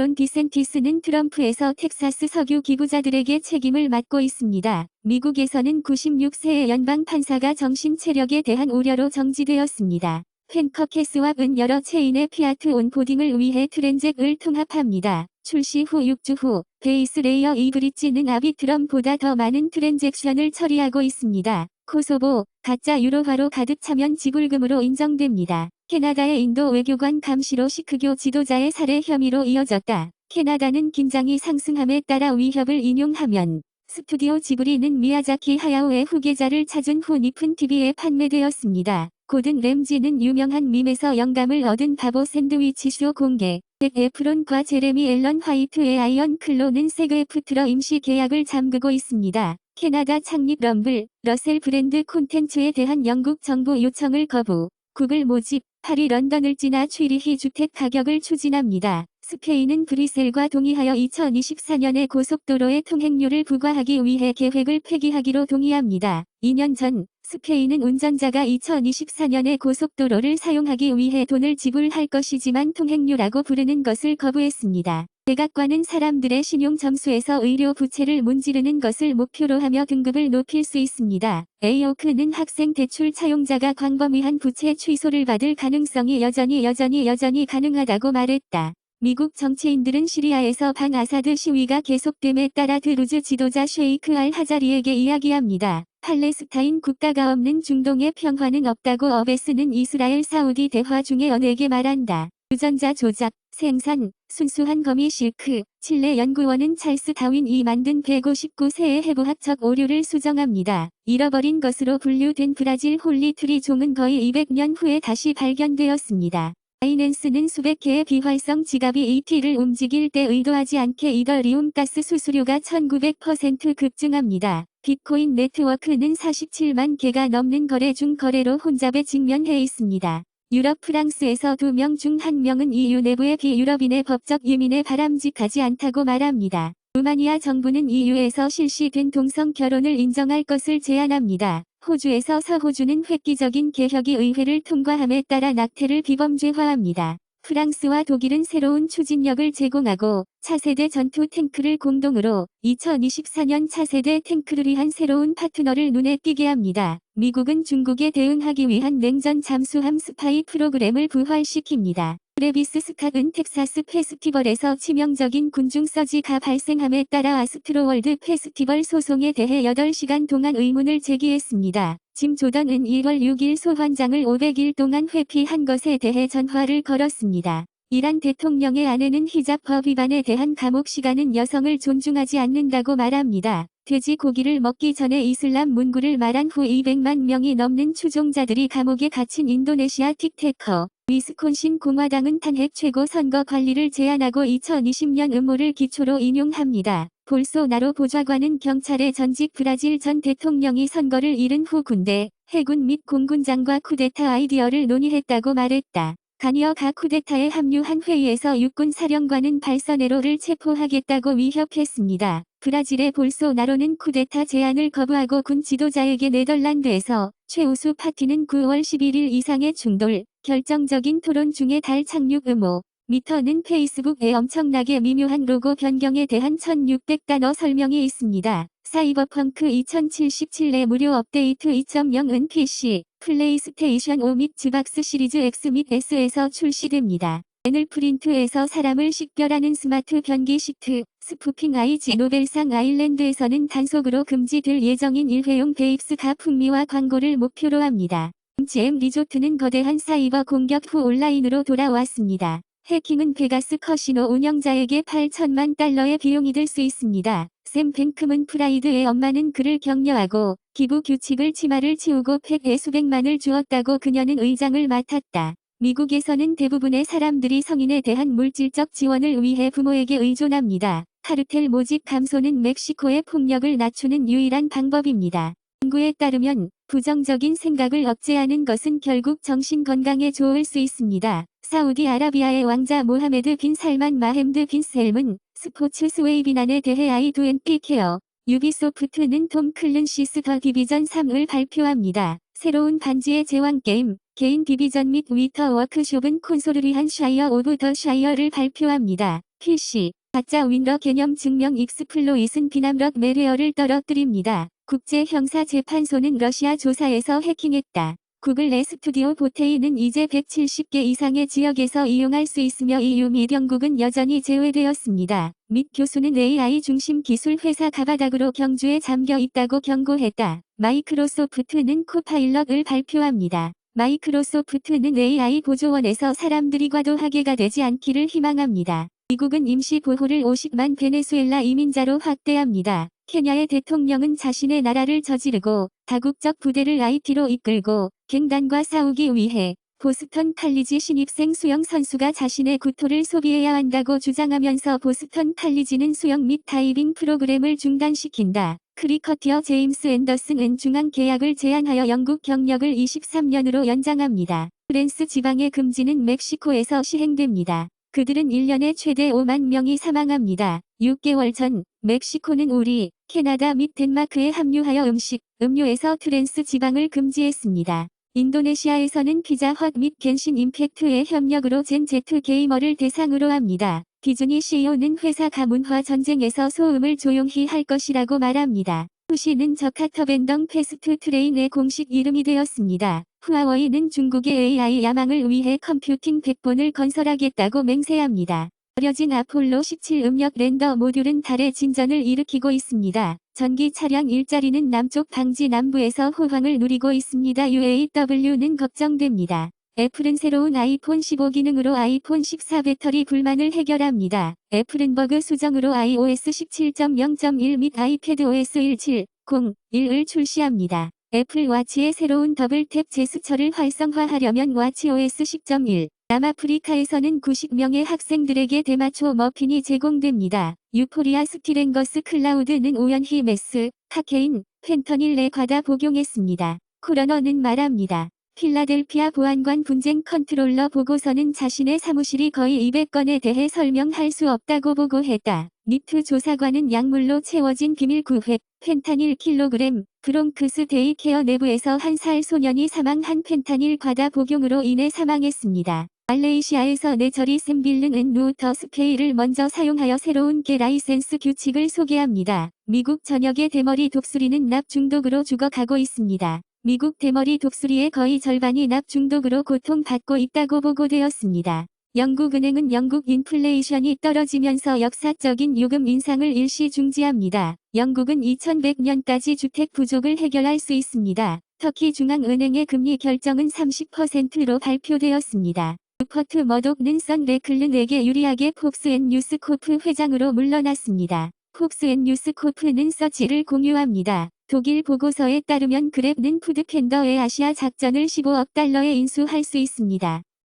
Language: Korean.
론 디센티스는 트럼프에서 텍사스 석유 기부자들에게 책임을 맡고 있습니다. 미국에서는 96세의 연방 판사가 정신 체력에 대한 우려로 정지되었습니다. 펜커캐스왑은 여러 체인의 피아트 온보딩을 위해 트랜잭을 통합합니다. 출시 후 6주 후 베이스 레이어 이브리지는 아비트럼보다 더 많은 트랜잭션을 처리하고 있습니다. 코소보, 가짜 유로화로 가득 차면 지불금으로 인정됩니다. 캐나다의 인도 외교관 감시로 시크교 지도자의 살해 혐의로 이어졌다. 캐나다는 긴장이 상승함에 따라 위협을 인용하면 스튜디오 지브리는 미야자키 하야오의 후계자를 찾은 후 니픈 TV에 판매되었습니다. 고든 램지는 유명한 밈에서 영감을 얻은 바보 샌드위치쇼 공개. 잭 에프론과 제레미 앨런 화이트의 아이언 클로는 세그에프트러 임시 계약을 잠그고 있습니다. 캐나다 창립 럼블, 러셀 브랜드 콘텐츠에 대한 영국 정부 요청을 거부. 구글 모집, 파리 런던을 지나 취리히 주택 가격을 추진합니다. 스페인은 브뤼셀과 동의하여 2024년에 고속도로의 통행료를 부과하기 위해 계획을 폐기하기로 동의합니다. 2년 전 스페인은 운전자가 2024년에 고속도로를 사용하기 위해 돈을 지불할 것이지만 통행료라고 부르는 것을 거부했습니다. 백악관은 사람들의 신용 점수에서 의료 부채를 문지르는 것을 목표로 하며 등급을 높일 수 있습니다. 에이오크는 학생 대출 차용자가 광범위한 부채 취소를 받을 가능성이 여전히 가능하다고 말했다. 미국 정치인들은 시리아에서 반 아사드 시위가 계속됨에 따라 드루즈 지도자 셰이크 알 하자리에게 이야기합니다. 팔레스타인 국가가 없는 중동의 평화는 없다고 어베스는 이스라엘 사우디 대화 중에 언에게 말한다. 유전자 조작, 생산, 순수한 거미 실크, 칠레 연구원은 찰스 다윈이 만든 159세의 해부학적 오류를 수정합니다. 잃어버린 것으로 분류된 브라질 홀리트리 종은 거의 200년 후에 다시 발견되었습니다. 바이낸스는 수백 개의 비활성 지갑이 ET를 움직일 때 의도하지 않게 이더리움 가스 수수료가 1900% 급증합니다. 비트코인 네트워크는 47만 개가 넘는 거래 중 거래로 혼잡에 직면해 있습니다. 유럽 프랑스에서 2명 중 1명은 EU 내부의 비유럽인의 법적 유민에 바람직하지 않다고 말합니다. 루마니아 정부는 EU에서 실시된 동성 결혼을 인정할 것을 제안합니다. 호주에서 서호주는 획기적인 개혁이 의회를 통과함에 따라 낙태를 비범죄화합니다. 프랑스와 독일은 새로운 추진력을 제공하고 차세대 전투 탱크를 공동으로 2024년 차세대 탱크를 위한 새로운 파트너를 눈에 띄게 합니다. 미국은 중국에 대응하기 위한 냉전 잠수함 스파이 프로그램을 부활시킵니다. 트래비스 스캇은 텍사스 페스티벌에서 치명적인 군중 서지가 발생함에 따라 아스트로월드 페스티벌 소송에 대해 8시간 동안 의문을 제기했습니다. 짐 조던은 1월 6일 소환장을 500일 동안 회피한 것에 대해 전화를 걸었습니다. 이란 대통령의 아내는 히잡법 위반에 대한 감옥 시간은 여성을 존중하지 않는다고 말합니다. 돼지 고기를 먹기 전에 이슬람 문구를 말한 후 200만 명이 넘는 추종자들이 감옥에 갇힌 인도네시아 틱테커. 위스콘신 공화당은 탄핵 최고 선거 관리를 제안하고 2020년 음모를 기초로 인용합니다. 볼소나로 보좌관은 경찰의 전직 브라질 전 대통령이 선거를 잃은 후 군대, 해군 및 공군장과 쿠데타 아이디어를 논의했다고 말했다. 가니어가 쿠데타에 합류한 회의에서 육군 사령관은 발서네로를 체포하겠다고 위협했습니다. 브라질의 볼소나로는 쿠데타 제안을 거부하고 군 지도자에게 네덜란드에서 최우수 파티는 9월 11일 이상의 충돌, 결정적인 토론 중에 달 착륙 의무. 미터는 페이스북에 엄청나게 미묘한 로고 변경에 대한 1600단어 설명이 있습니다. 사이버펑크 2077의 무료 업데이트 2.0은 PC, 플레이스테이션 5 및 즈박스 시리즈 X 및 S에서 출시됩니다. 애널프린트에서 사람을 식별하는 스마트 변기 시트, 스푸핑 IG 노벨상 아일랜드에서는 단속으로 금지될 예정인 일회용 베입스가 풍미와 광고를 목표로 합니다. MGM 리조트는 거대한 사이버 공격 후 온라인으로 돌아왔습니다. 해킹은 베가스 커시노 운영자에게 8천만 달러의 비용이 들 수 있습니다. 샘 뱅크문 프라이드의 엄마는 그를 격려하고 기부 규칙을 치마를 치우고 팩에 수백만을 주었다고 그녀는 의장을 맡았다. 미국에서는 대부분의 사람들이 성인에 대한 물질적 지원을 위해 부모에게 의존합니다. 카르텔 모집 감소는 멕시코의 폭력을 낮추는 유일한 방법입니다. 연구에 따르면 부정적인 생각을 억제하는 것은 결국 정신 건강에 좋을 수 있습니다. 사우디아라비아의 왕자 모하메드 빈 살만 마햄드 빈 셀문, 스포츠 스웨이 비난에 대해 아이두앤피 케어. 유비소프트는 톰 클른시스 더 디비전 3을 발표합니다. 새로운 반지의 제왕 게임, 개인 디비전 및 위터 워크숍은 콘솔을 위한 샤이어 오브 더 샤이어를 발표합니다. PC 가짜 윈러 개념 증명 익스플로잇은 비남럭 멜웨어를 떨어뜨립니다. 국제형사재판소는 러시아 조사에서 해킹했다. 구글 내 스튜디오 보테이는 이제 170개 이상의 지역에서 이용할 수 있으며 EU 및 영국은 여전히 제외되었습니다. 및 교수는 AI 중심 기술 회사 가바닥으로 경주에 잠겨 있다고 경고했다. 마이크로소프트는 코파일럿을 발표합니다. 마이크로소프트는 AI 보조원에서 사람들이 과도하게가 되지 않기를 희망합니다. 미국은 임시 보호를 50만 베네수엘라 이민자로 확대합니다. 케냐의 대통령은 자신의 나라를 저지르고 다국적 부대를 IT로 이끌고 갱단과 싸우기 위해 보스턴 칼리지 신입생 수영 선수가 자신의 구토를 소비해야 한다고 주장하면서 보스턴 칼리지는 수영 및 다이빙 프로그램을 중단시킨다. 크리커티어 제임스 앤더슨은 중앙 계약을 제한하여 영국 경력을 23년으로 연장합니다. 프랜스 지방의 금지는 멕시코에서 시행됩니다. 그들은 1년에 최대 5만 명이 사망합니다. 6개월 전 멕시코는 우리, 캐나다 및 덴마크에 합류하여 음식, 음료에서 트랜스 지방을 금지했습니다. 인도네시아에서는 피자헛 및 겐신 임팩트의 협력으로 젠 제트 게이머를 대상으로 합니다. 디즈니 CEO는 회사 가문화 전쟁에서 소음을 조용히 할 것이라고 말합니다. 후시는 저카터 밴덩 패스트 트레인의 공식 이름이 되었습니다. 후아워이는 중국의 AI 야망을 위해 컴퓨팅 백본을 건설하겠다고 맹세합니다. 버려진 아폴로 17 음력 랜더 모듈은 달의 진전을 일으키고 있습니다. 전기 차량 일자리는 남쪽 방지 남부에서 호황을 누리고 있습니다. UAW는 걱정됩니다. 애플은 새로운 아이폰 15 기능으로 아이폰 14 배터리 불만을 해결합니다. 애플은 버그 수정으로 iOS 17.0.1 및 iPadOS 17.0.1을 출시합니다. 애플 와치의 새로운 더블탭 제스처를 활성화하려면 와치OS 10.1 남아프리카에서는 90명의 학생들에게 대마초 머핀이 제공됩니다. 유포리아 스티랭거스 클라우드는 우연히 메스, 카케인, 펜터닐에 과다 복용했습니다. 코러너는 말합니다. 필라델피아 보안관 분쟁 컨트롤러 보고서는 자신의 사무실이 거의 200건에 대해 설명할 수 없다고 보고했다. 니트 조사관은 약물로 채워진 비밀 구획, 펜타닐 킬로그램, 브롱크스 데이케어 내부에서 1살 소년이 사망한 펜타닐 과다 복용으로 인해 사망했습니다. 말레이시아에서 내저리 샘빌르는 루터 스페이를 먼저 사용하여 새로운 개 라이센스 규칙을 소개합니다. 미국 전역의 대머리 독수리는 납 중독으로 죽어가고 있습니다. 미국 대머리 독수리의 거의 절반이 납 중독으로 고통받고 있다고 보고되었습니다. 영국은행은 영국 인플레이션이 떨어지면서 역사적인 요금 인상을 일시 중지합니다. 영국은 2100년까지 주택 부족을 해결할 수 있습니다. 터키 중앙은행의 금리 결정은 30%로 발표되었습니다. 루퍼트 머독는 선 레클른에게 유리하게 폭스앤뉴스코프 회장으로 물러났습니다. 폭스앤뉴스코프는 서치를 공유합니다. 독일 보고서에 따르면 그랩는 푸드팬더의 아시아 작전을 15억 달러에 인수할 수 있습니다.